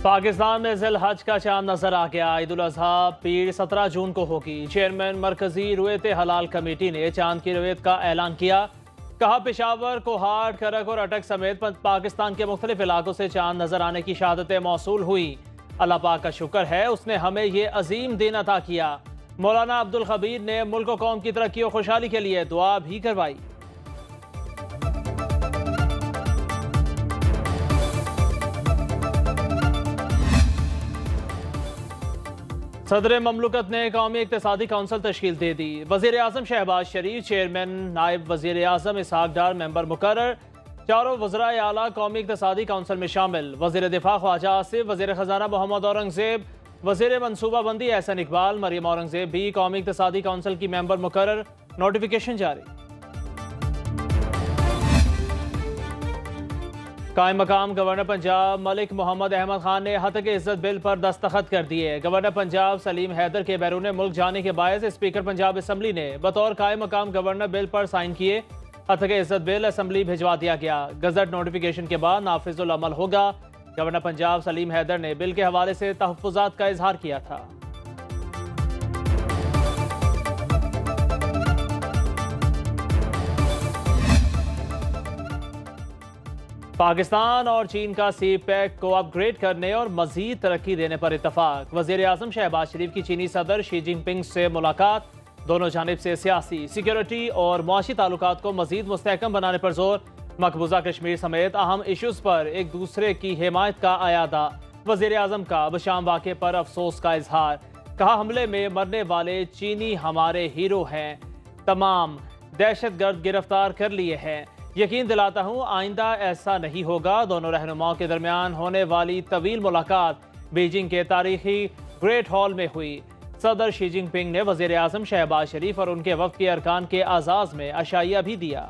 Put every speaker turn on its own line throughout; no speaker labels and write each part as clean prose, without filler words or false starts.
पाकिस्तान में ज़िल हज का चांद नजर आ गया। ईद उल अज़हा पीर 17 जून को होगी। चेयरमैन मरकजी रुयत हलाल कमेटी ने चांद की रुयत का ऐलान किया। कहा पेशावर, कोहाट, करक और अटक समेत पाकिस्तान के मुख्तलिफ इलाकों से चांद नजर आने की शहादतें मौसूल हुई। अल्लाह पाक का शुक्र है, उसने हमें ये अजीम दिन अता किया। मौलाना अब्दुल खबीर ने मुल्क और कौम की तरक्की और खुशहाली के लिए दुआ भी करवाई। सदर ममलकत ने कौमी इक़्तिसादी काउंसिल तश्कील दे दी। वज़ीर आज़म शहबाज शरीफ चेयरमैन, नायब वज़ीर आज़म इसहाक डार मेंबर मुकर्रर। चारों वज़राए आला कौमी इक़्तिसादी काउंसिल में शामिल। वज़ीर दिफा ख्वाजा आसिफ, वज़ीर ख़जाना मोहम्मद औरंगज़ेब, वज़ीर मनसूबाबंदी एहसन इकबाल, मरियम औरंगज़ेब भी कौमी इक़्तिसादी काउंसिल की मेंबर मुकर्रर। नोटिफिकेशन जारी। कायम मकाम गवर्नर पंजाब मलिक मोहम्मद अहमद खान ने हतक इज्जत बिल पर दस्तखत कर दिए। गवर्नर पंजाब सलीम हैदर के बैरून मुल्क जाने के बायस स्पीकर पंजाब असम्बली ने बतौर कायम मकाम गवर्नर बिल पर साइन किए। हतक इज्जत बिल असम्बली भिजवा दिया गया। गजट नोटिफिकेशन के बाद नाफिजुल अमल होगा। गवर्नर पंजाब सलीम हैदर ने बिल के हवाले से तहफ़्फ़ुज़ात का इजहार किया था। पाकिस्तान और चीन का सी पैक को अपग्रेड करने और मजीद तरक्की देने पर इत्तफाक। वज़ीर आज़म शहबाज शरीफ की चीनी सदर शी जिनपिंग से मुलाकात। दोनों जानिब से सियासी, सिक्योरिटी और मुआशी ताल्लुकात को मजीद मुस्तहकम बनाने पर जोर। मकबूजा कश्मीर समेत अहम इशूज़ पर एक दूसरे की हिमायत का अयादा। वज़ीर आज़म का बशाम वाक़े पर अफसोस का इजहार। कहा हमले में मरने वाले चीनी हमारे हीरो हैं। तमाम दहशतगर्द गिरफ्तार कर लिए हैं। यकीन दिलाता हूँ आइंदा ऐसा नहीं होगा। दोनों रहनुमाओं के दरमियान होने वाली तवील मुलाकात बीजिंग के तारीखी ग्रेट हॉल में हुई। सदर शी जिनपिंग ने वज़ीर आज़म शहबाज शरीफ और उनके वफ़द के अरकान के आज़ाज़ में अशाइया भी दिया।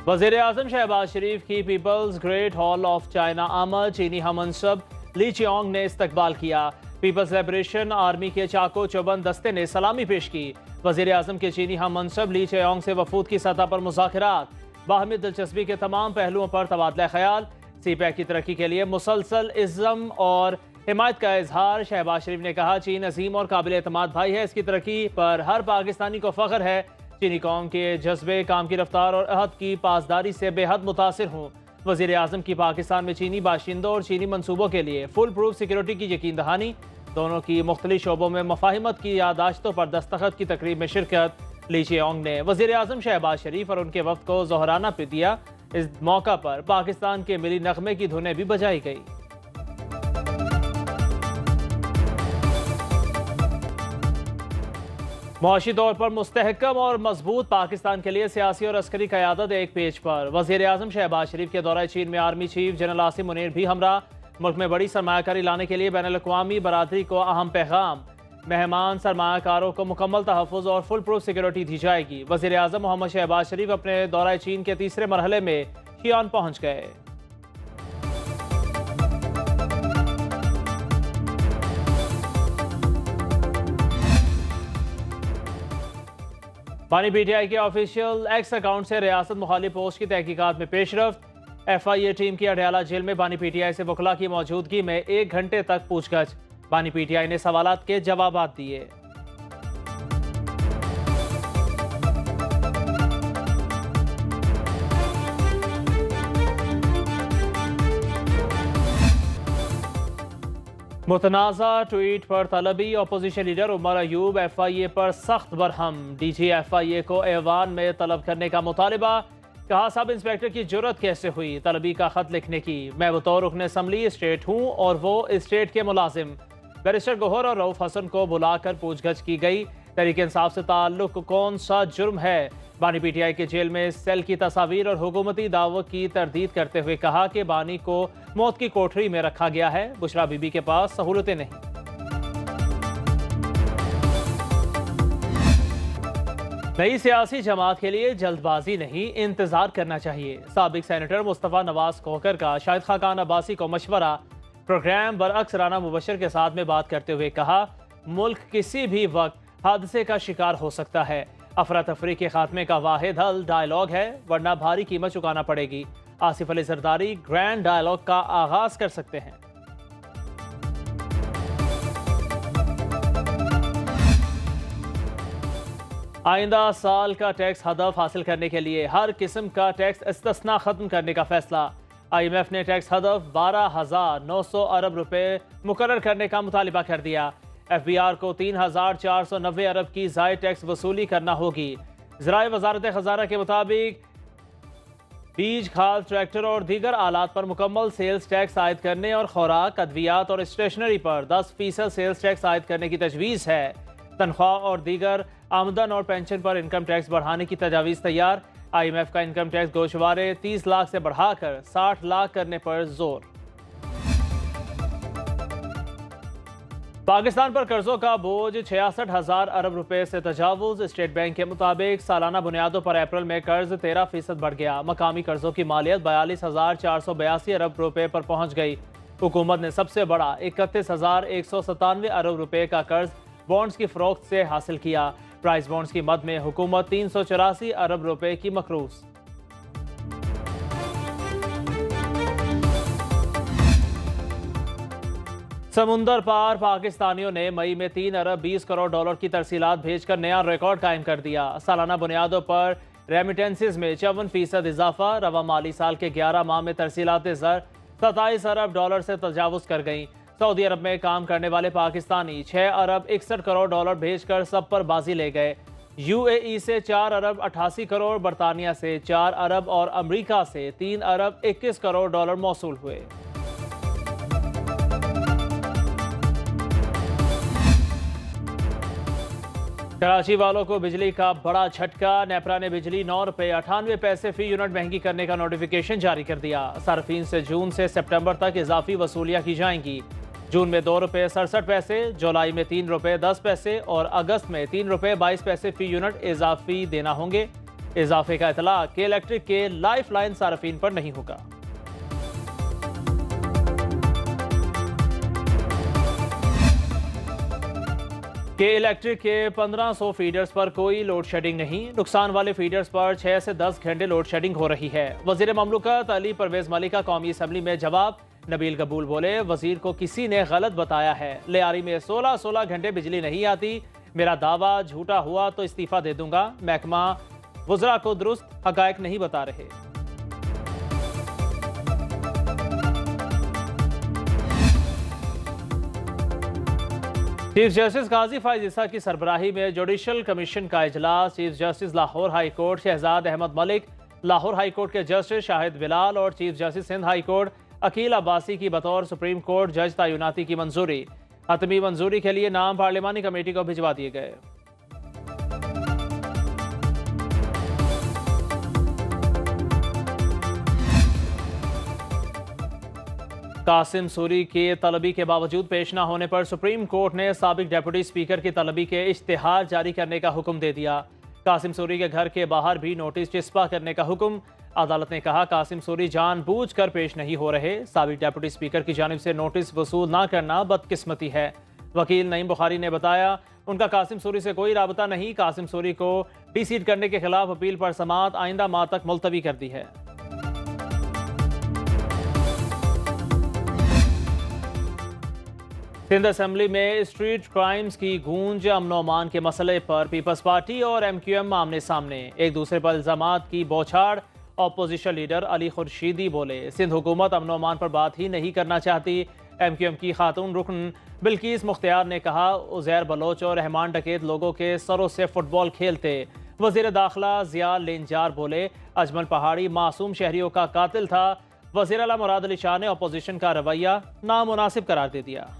वज़ीर आज़म शहबाज शरीफ की people's great hall of China आमद चीनी हमनसब ली चियोंग ने इस्तकबाल किया। पीपल्स लिबरेशन आर्मी के चाको चौबंद दस्ते ने सलामी पेश की। वज़ीर आज़म के चीनी हम मनसब ली चियोंग से वफूद की सतह पर मुज़ाकरात। बाहमी दिलचस्पी के तमाम पहलुओं पर तबादला ख्याल। सी पैक की तरक्की के लिए मुसलसल इज़्ज़म और हिमायत का इजहार। शहबाज शरीफ ने कहा चीन अजीम और काबिल एतमाद भाई है। इसकी तरक्की पर हर पाकिस्तानी को फ़ख्र है। चीनी कौम के जज्बे, काम की रफ्तार और अहद की पासदारी से बेहद मुतासिर हूँ। वज़ीर आज़म की पाकिस्तान में चीनी बाशिंदों और चीनी मनसूबों के लिए फुल प्रूफ सिक्योरिटी की यकीन दहानी। दोनों की मुख्तलिफ शोबों में मफाहिमत की यादाश्तों पर दस्तखत की तकरीब में शिरकत। ली चियोंग ने वज़ीर आज़म शहबाज शरीफ और उनके वफ़द को ज़ोहराना पे दिया। इस मौका पर पाकिस्तान के मिली नगमे की धुनें भी बजाई गई। मुआशी तौर पर मुस्तहकम और मजबूत पाकिस्तान के लिए सियासी और अस्करी क़यादत एक पेज पर। वज़ीर आज़म शहबाज शरीफ के दौरे चीन में army chief general Asim Munir भी हमरा। मुल्क में बड़ी सरमायाकारी लाने के लिए बैनुल-अक़वामी बरादरी को अहम पैगाम। मेहमान सरमायाकारों को मुकम्मल तहफ़्फ़ुज़ और फुल प्रूफ सिक्योरिटी दी जाएगी। वज़ीर आज़म मोहम्मद शहबाज शरीफ अपने दौरे चीन के तीसरे मरहले में शियान पहुँच गए। बानी पीटीआई के ऑफिशियल एक्स अकाउंट से रियासत मुखालिफ पोस्ट की तहकीकात में पेशरफ्त। FIA टीम की अडयाला जेल में बानी पीटीआई से वकला की मौजूदगी में 1 घंटे तक पूछगछ। बानी पीटीआई ने सवालात के जवाब दिए। मुतनाज़ा ट्वीट पर तलबी opposition leader Umar Ayub FIA पर सख्त बरहम। DG FIA को ऐवान में तलब करने का मुतालिबा। कहा सब इंस्पेक्टर की जुर्रत कैसे हुई तलबी का खत लिखने की। मैं बतौर रुकन असम्बली स्टेट हूँ और वो स्टेट के मुलाजिम। बैरिस्टर गौहर और रऊफ हसन को बुलाकर पूछगछ की गई। तहरीक इंसाफ से ताल्लुक कौन सा जुर्म है। बानी पीटीआई के जेल में सेल की तस्वीर और हुकूमती दावों की तरदीद करते हुए कहा कि बानी को मौत की कोठरी में रखा गया है। बुशरा बीबी के पास सहूलतें नहीं। नई सियासी जमात के लिए जल्दबाजी नहीं, इंतजार करना चाहिए। साबिक सेनेटर मुस्तफ़ा नवाज खोकर का शाहिद खाकान अब्बासी को मशवरा। प्रोग्राम बरअक्स राना मुबशर के साथ में बात करते हुए कहा मुल्क किसी भी वक्त हादसे का शिकार हो सकता है। अफरा तफरी के खात्मे का वाहिद हल डायलॉग है, वरना भारी कीमत चुकाना पड़ेगी। आसिफ अली जरदारी ग्रैंड डायलॉग का आगाज कर सकते हैं। आइंदा साल का टैक्स हदफ हासिल करने के लिए हर किस्म का टैक्स इस्तिस्ना खत्म करने का फैसला। IMF ने टैक्स हदफ 12,900 अरब रुपए मुकर्रर करने का मुतालिबा कर दिया। FBR को 3,490 अरब की ज़ायद टैक्स वसूली करना होगी। ज़राए वज़ारत ख़ज़ाना के मुताबिक बीज, खाद, ट्रैक्टर और दीगर आलात पर मुकम्मल सेल्स टैक्स आयद करने और खुराक, अद्वियात और स्टेशनरी पर 10% सेल्स टैक्स आयद करने की तजवीज़ है। तनख्वाह और दीगर आमदन और पेंशन पर इनकम टैक्स बढ़ाने की तजावीज़ तैयार। IMF का इनकम टैक्स गोशवारे 30 लाख से बढ़ाकर 60 लाख करने पर जोर। पाकिस्तान पर कर्जों का बोझ 66,000 अरब रुपए से तजावुज। स्टेट बैंक के मुताबिक सालाना बुनियादों पर अप्रैल में कर्ज 13% बढ़ गया। मकामी कर्जों की मालियत 42,482 अरब रुपए पर पहुंच गई। हुकूमत ने सबसे बड़ा 31,197 अरब रुपए का कर्ज बॉन्ड्स की फरोख्त से हासिल किया। प्राइस बॉन्ड्स की मद में हुकूमत 384 अरब रुपए की मकरूज। समुंदर पार पाकिस्तानियों ने मई में 3 अरब 20 करोड़ डॉलर की तरसीलात भेजकर नया रिकॉर्ड कायम कर दिया। सालाना बुनियादों पर रेमिटेंसेज में 54% इजाफा। रवा माली साल के 11 माह में तरसीलात ज़र 27 अरब डॉलर से तजावुज कर गईं। सऊदी अरब में काम करने वाले पाकिस्तानी 6 अरब 61 करोड़ डॉलर भेजकर सब पर बाजी ले गए। UAE से 4 अरब 88 करोड़, बरतानिया से 4 अरब और अमरीका से 3 अरब 21 करोड़ डॉलर मौसूल हुए। कराची वालों को बिजली का बड़ा झटका। नेपरा ने बिजली 9 रुपये 98 पैसे फी यूनिट महंगी करने का नोटिफिकेशन जारी कर दिया। सार्फिन से जून से सितंबर तक इजाफी वसूलियां की जाएंगी। जून में 2 रुपये 67 पैसे, जुलाई में 3 रुपये 10 पैसे और अगस्त में 3 रुपये 22 पैसे फी यूनिट इजाफी देना होंगे। इजाफे का इतला के इलेक्ट्रिक के लाइफ लाइन सार्फिन पर नहीं होगा। के इलेक्ट्रिक के 1500 फीडर्स पर कोई लोड शेडिंग नहीं। नुकसान वाले फीडर्स पर 6 से 10 घंटे लोड शेडिंग हो रही है। वजीर ममलुकत अली परवेज मलिक का कौमी असम्बली में जवाब। नबील कबूल बोले, वजीर को किसी ने गलत बताया है। लियारी में 16 घंटे बिजली नहीं आती। मेरा दावा झूठा हुआ तो इस्तीफा दे दूंगा। महकमा वज़रा को दुरुस्त हकायक नहीं बता रहे। चीफ जस्टिस काजी फाइज ईसा की सरबराही में जुडिशल कमीशन का इजलास। Chief justice Lahore high court Shahzad Ahmad Malik, Lahore high court के जस्टिस शाहिद बिलाल और chief justice Sindh high court Aqeel Abbasi की बतौर सुप्रीम कोर्ट जज तैनाती की मंजूरी। हतमी मंजूरी के लिए नाम पार्लिमानी कमेटी को भिजवा दिए गए। कासिम सूरी के तलबी के बावजूद पेश न होने पर सुप्रीम कोर्ट ने साबिक डिप्टी स्पीकर की तलबी के इश्तिहार जारी करने का हुक्म दे दिया। कासिम सूरी के घर के बाहर भी नोटिस चिस्पा करने का हुक्म। अदालत ने कहा, कासिम सूरी जानबूझकर पेश नहीं हो रहे। साबिक डिप्टी स्पीकर की जानिब से नोटिस वसूल न करना बदकिस्मती है। वकील नईम बुखारी ने बताया, उनका कासिम सूरी से कोई राबता नहीं। कासिम सूरी को डिसीट करने के खिलाफ अपील पर समाअत आइंदा माह तक मुलतवी कर दी है। सिंध असेंबली में स्ट्रीट क्राइम्स की गूंज। अमन व अमान के मसले पर पीपल्स पार्टी और MQM आमने सामने। एक दूसरे पर इल्जामात की बौछार। अपोजिशन लीडर अली खुर्शीदी बोले, सिंध हुकूमत अमन व अमान पर बात ही नहीं करना चाहती। MQM की खातून रुकन बिल्किस मुख्तियार ने कहा, उज़ैर बलोच और रहमान डकैत लोगों के सरों से फुटबॉल खेलते। वज़ीर दाखिला ज़िया लेंजार बोले, अजमल पहाड़ी मासूम शहरियों का कातिल था। वज़ीर आला मुराद अली शाह ने अपोजिशन का रवैया नामुनासिब करार दे दिया।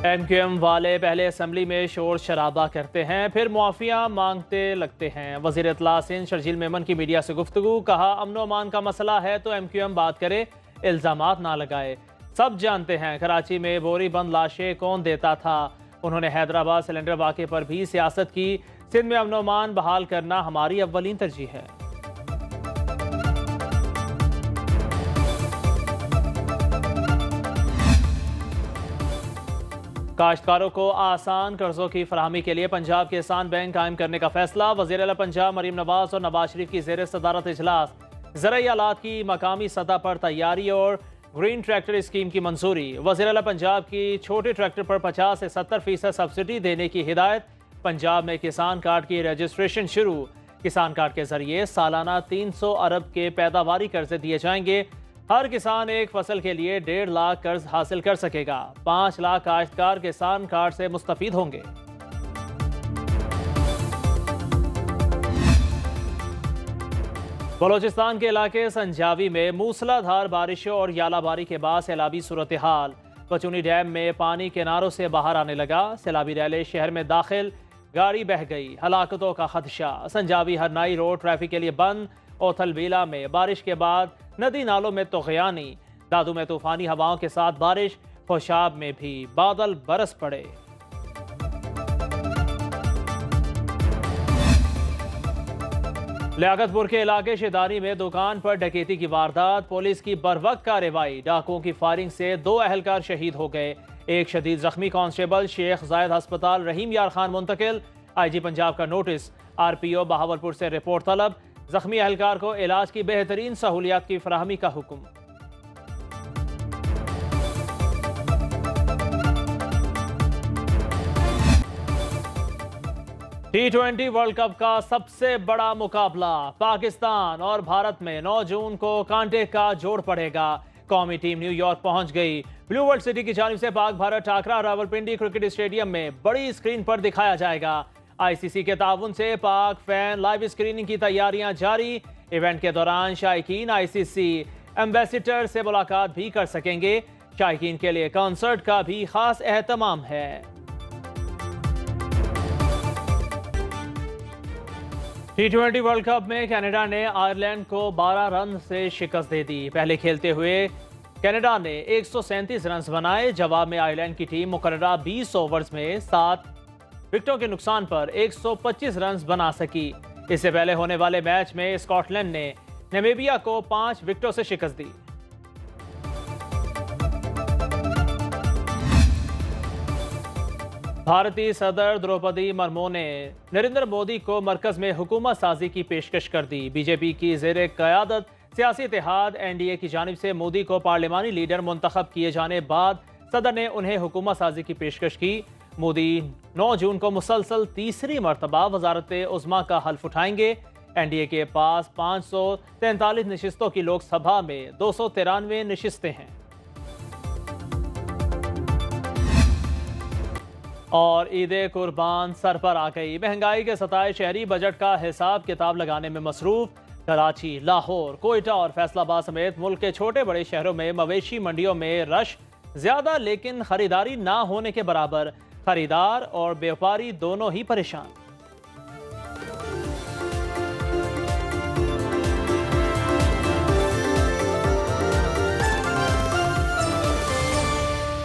MQM वाले पहले असेंबली में शोर शराबा करते हैं, फिर मुआफिया मांगते लगते हैं। वज़ीर इत्तला सिंध शर्जील मेमन की मीडिया से गुफ्तगू। कहा, अमन व अमान का मसला है तो MQM बात करे, इल्जामात ना लगाए। सब जानते हैं कराची में बोरी बंद लाशें कौन देता था। उन्होंने हैदराबाद सिलेंडर वाक़े पर भी सियासत की। सिंध में अमन व अमान बहाल करना हमारी अव्वलीन तरजीह है। काश्तकारों को आसान कर्जों की फराहमी के लिए पंजाब किसान बैंक कायम करने का फैसला। वज़ीर आला पंजाब मरीम नवाज और नवाज शरीफ की ज़ेर सदारत इजलास। ज़राई आलात की मकामी सतह पर तैयारी और ग्रीन ट्रैक्टर स्कीम की मंजूरी। वज़ीर आला पंजाब की छोटे ट्रैक्टर पर 50 से 70% सब्सिडी देने की हिदायत। पंजाब में किसान कार्ड की रजिस्ट्रेशन शुरू। किसान कार्ड के जरिए सालाना 300 अरब के पैदावारी कर्जे दिए जाएंगे। हर किसान एक फसल के लिए 1.5 लाख कर्ज हासिल कर सकेगा। 5 लाख काश्तकार किसान कार्ड से मुस्तफीद होंगे। बलोचिस्तान के इलाके संजावी में मूसलाधार बारिशों और यालाबारी के बाद सैलाबी सूरत हाल। बचूनी डैम में पानी किनारों से बाहर आने लगा। सैलाबी रैले शहर में दाखिल, गाड़ी बह गई, हलाकतों का खदशा। संजावी हरनाई रोड ट्रैफिक के लिए बंद। ओथलबीला में बारिश के बाद नदी नालों में तुग़यानी। दादू में तूफानी हवाओं के साथ बारिश। खुशाब में भी बादल बरस पड़े। लियाकतपुर के इलाके शेदारी में दुकान पर डकैती की वारदात। पुलिस की बरवक्त कार्रवाई। डाकुओं की फायरिंग से 2 अहलकार शहीद हो गए। एक शदीद जख्मी कांस्टेबल शेख जायद अस्पताल रहीम यार खान मुंतकिल। IG पंजाब का नोटिस। RPO बहावलपुर से रिपोर्ट तलब। जख्मी अहलकार को इलाज की बेहतरीन सहूलियात की फराहमी का हुक्म। T20 वर्ल्ड कप का सबसे बड़ा मुकाबला पाकिस्तान और भारत में 9 जून को कांटे का जोड़ पड़ेगा। कौमी टीम न्यूयॉर्क पहुंच गई। ब्लू वर्ल्ड सिटी की जानिब से पाक भारत टाकरा रावलपिंडी क्रिकेट स्टेडियम में बड़ी स्क्रीन पर दिखाया जाएगा। ICC के ताउन से पाक फैन लाइव स्क्रीनिंग की तैयारियां जारी। इवेंट के दौरान शायकीन ICC एम्बेसडर से मुलाकात भी कर सकेंगे। शायकीन के लिए कॉन्सर्ट का भी खास एहतमाम है। T20 वर्ल्ड कप में कनाडा ने आयरलैंड को 12 रन से शिकस्त दे दी। पहले खेलते हुए कनाडा ने 137 रन बनाए। जवाब में आयरलैंड की टीम मुकर्ररा 20 ओवर्स में 7 विकेटों के नुकसान पर 125 रन बना सकी। इससे पहले होने वाले मैच में स्कॉटलैंड ने नामीबिया को 5 विकेटों से शिकस्त दी। भारतीय सदर द्रौपदी मुर्मू ने नरेंद्र मोदी को मरकज में हुकूमत साजी की पेशकश कर दी। बीजेपी की ज़ेर क़यादत सियासी इत्तेहाद NDA की जानिब से मोदी को पार्लिमानी लीडर मुंतखब किए जाने बाद सदर ने उन्हें हुकूमत साजी की पेशकश की। मोदी 9 जून को मुसलसल तीसरी मरतबा वजारत उज़्मा का हल्फ उठाएंगे। NDA के पास 543 नशिस्तों की लोकसभा में 293 नशिस्तें हैं। और ईद कुर्बान सर पर आ गई। महंगाई के सताए शहरी बजट का हिसाब किताब लगाने में मसरूफ। कराची, लाहौर, कोयटा और फैसलाबाद समेत मुल्क के छोटे बड़े शहरों में मवेशी मंडियों में रश ज्यादा, लेकिन खरीदारी ना होने के बराबर। खरीदार और व्यापारी दोनों ही परेशान।